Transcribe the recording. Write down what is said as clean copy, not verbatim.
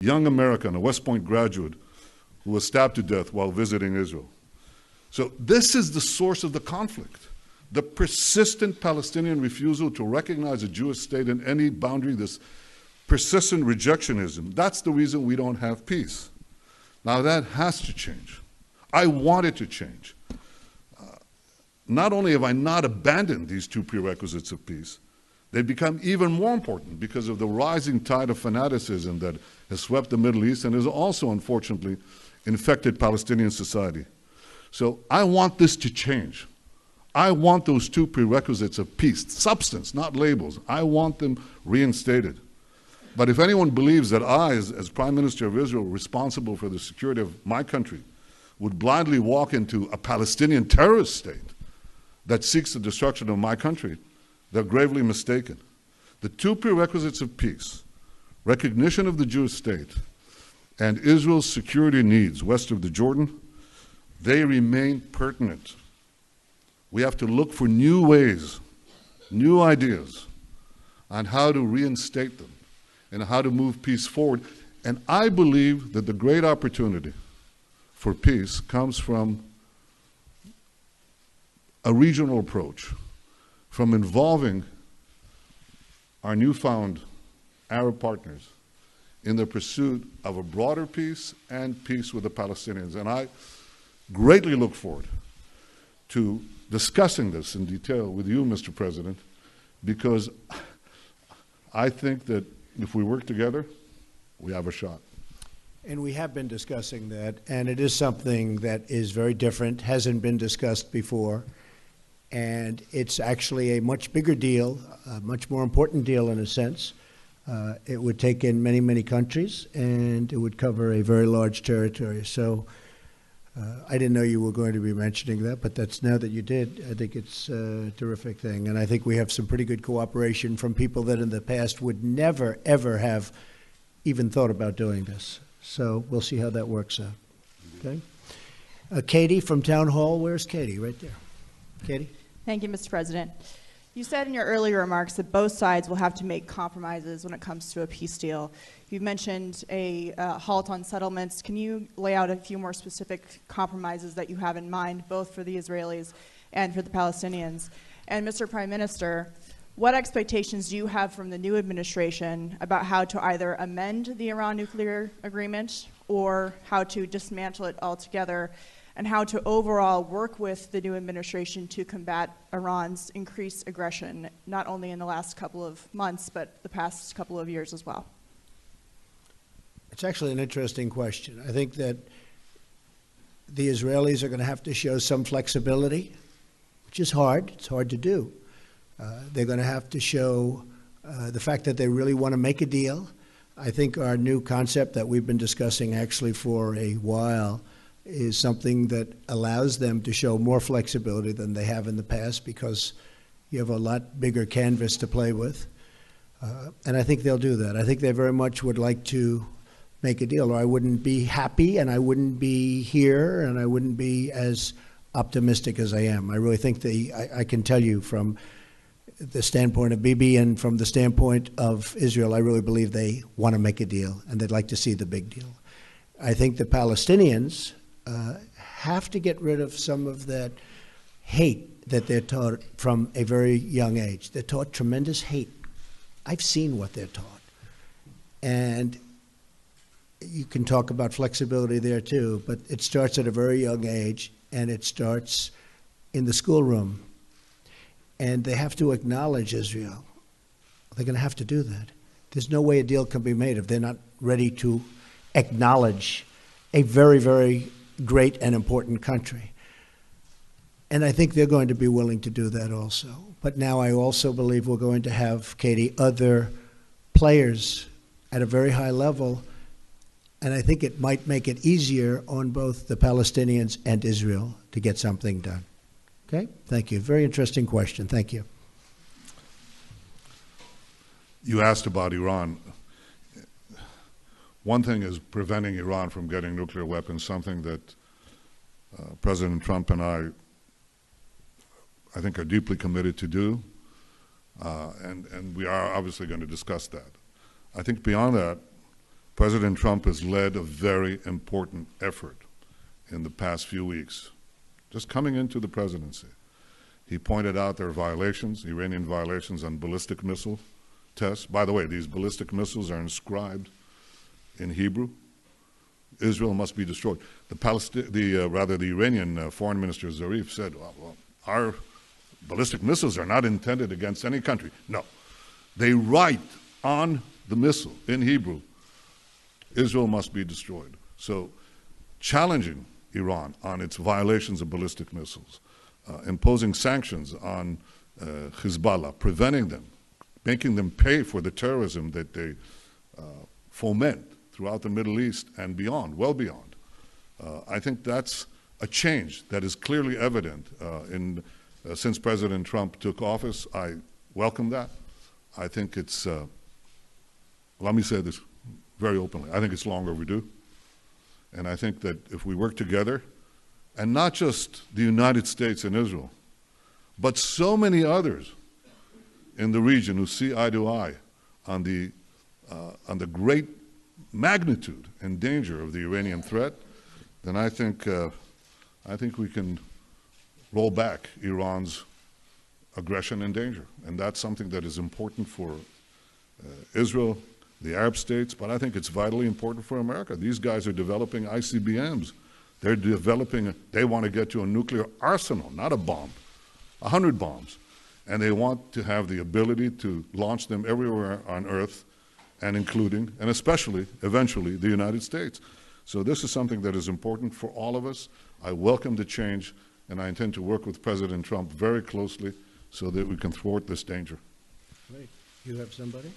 young American, a West Point graduate, who was stabbed to death while visiting Israel. So this is the source of the conflict. The persistent Palestinian refusal to recognize a Jewish state in any boundary, this persistent rejectionism, that's the reason we don't have peace. Now that has to change. I want it to change. Not only have I not abandoned these two prerequisites of peace, they've become even more important because of the rising tide of fanaticism that has swept the Middle East and has also, unfortunately, infected Palestinian society. So I want this to change. I want those two prerequisites of peace, substance, not labels. I want them reinstated. But if anyone believes that I, as Prime Minister of Israel, responsible for the security of my country, would blindly walk into a Palestinian terrorist state that seeks the destruction of my country, they're gravely mistaken. The two prerequisites of peace, recognition of the Jewish state, and Israel's security needs west of the Jordan, they remain pertinent. We have to look for new ways, new ideas on how to reinstate them and how to move peace forward. And I believe that the great opportunity for peace comes from a regional approach, from involving our newfound Arab partners in the pursuit of a broader peace and peace with the Palestinians. And I greatly look forward to discussing this in detail with you, Mr. President, because I think that if we work together, we have a shot. And we have been discussing that, and it is something that is very different, hasn't been discussed before, and it's actually a much bigger deal, a much more important deal in a sense. It would take in many, many countries, and it would cover a very large territory. So I didn't know you were going to be mentioning that, but that's now that you did, I think it's a terrific thing. And I think we have some pretty good cooperation from people that in the past would never, ever have even thought about doing this. So we'll see how that works out. Okay. Katie from Town Hall. Where's Katie? Right there. Katie? Thank you, Mr. President. You said in your earlier remarks that both sides will have to make compromises when it comes to a peace deal. You've mentioned a halt on settlements. Can you lay out a few more specific compromises that you have in mind, both for the Israelis and for the Palestinians? And Mr. Prime Minister, what expectations do you have from the new administration about how to either amend the Iran nuclear agreement or how to dismantle it altogether, and how to overall work with the new administration to combat Iran's increased aggression, not only in the last couple of months, but the past couple of years as well? It's actually an interesting question. I think that the Israelis are going to have to show some flexibility, which is hard. It's hard to do. They're going to have to show the fact that they really want to make a deal. I think our new concept that we've been discussing actually for a while is something that allows them to show more flexibility than they have in the past, because you have a lot bigger canvas to play with. And I think they'll do that. I think they very much would like to make a deal, or I wouldn't be happy, and I wouldn't be here, and I wouldn't be as optimistic as I am. I really think I can tell you from the standpoint of Bibi and from the standpoint of Israel, I really believe they want to make a deal, and they'd like to see the big deal. I think the Palestinians have to get rid of some of that hate that they're taught from a very young age. They're taught tremendous hate. I've seen what they're taught. And you can talk about flexibility there too, but it starts at a very young age, and it starts in the schoolroom. And they have to acknowledge Israel. They're going to have to do that. There's no way a deal can be made if they're not ready to acknowledge a very, very great and important country. And I think they're going to be willing to do that also. But now I also believe we're going to have, Katie, other players at a very high level, and I think it might make it easier on both the Palestinians and Israel to get something done. Okay? Thank you. Very interesting question. Thank you. You asked about Iran. One thing is preventing Iran from getting nuclear weapons, something that President Trump and I think are deeply committed to do, and we are obviously going to discuss that. I think beyond that, President Trump has led a very important effort in the past few weeks, just coming into the presidency. He pointed out there are violations, Iranian violations on ballistic missile tests. By the way, these ballistic missiles are inscribed in Hebrew. Israel must be destroyed. The Iranian Foreign Minister Zarif said, well, our ballistic missiles are not intended against any country. No. They write on the missile in Hebrew, Israel must be destroyed. So challenging Iran on its violations of ballistic missiles, imposing sanctions on Hezbollah, preventing them, making them pay for the terrorism that they foment throughout the Middle East and beyond, well beyond. I think that's a change that is clearly evident since President Trump took office. I welcome that. I think it's, let me say this very openly, I think it's long overdue. And I think that if we work together, and not just the United States and Israel, but so many others in the region who see eye to eye on the great magnitude and danger of the Iranian threat, then I think we can roll back Iran's aggression and danger. And that's something that is important for Israel, the Arab states, but I think it's vitally important for America. These guys are developing ICBMs. They're developing, they want to get to a nuclear arsenal, not a bomb, 100 bombs. And they want to have the ability to launch them everywhere on Earth, and including, and especially, eventually, the United States. So this is something that is important for all of us. I welcome the change, and I intend to work with President Trump very closely so that we can thwart this danger. Great. You have somebody?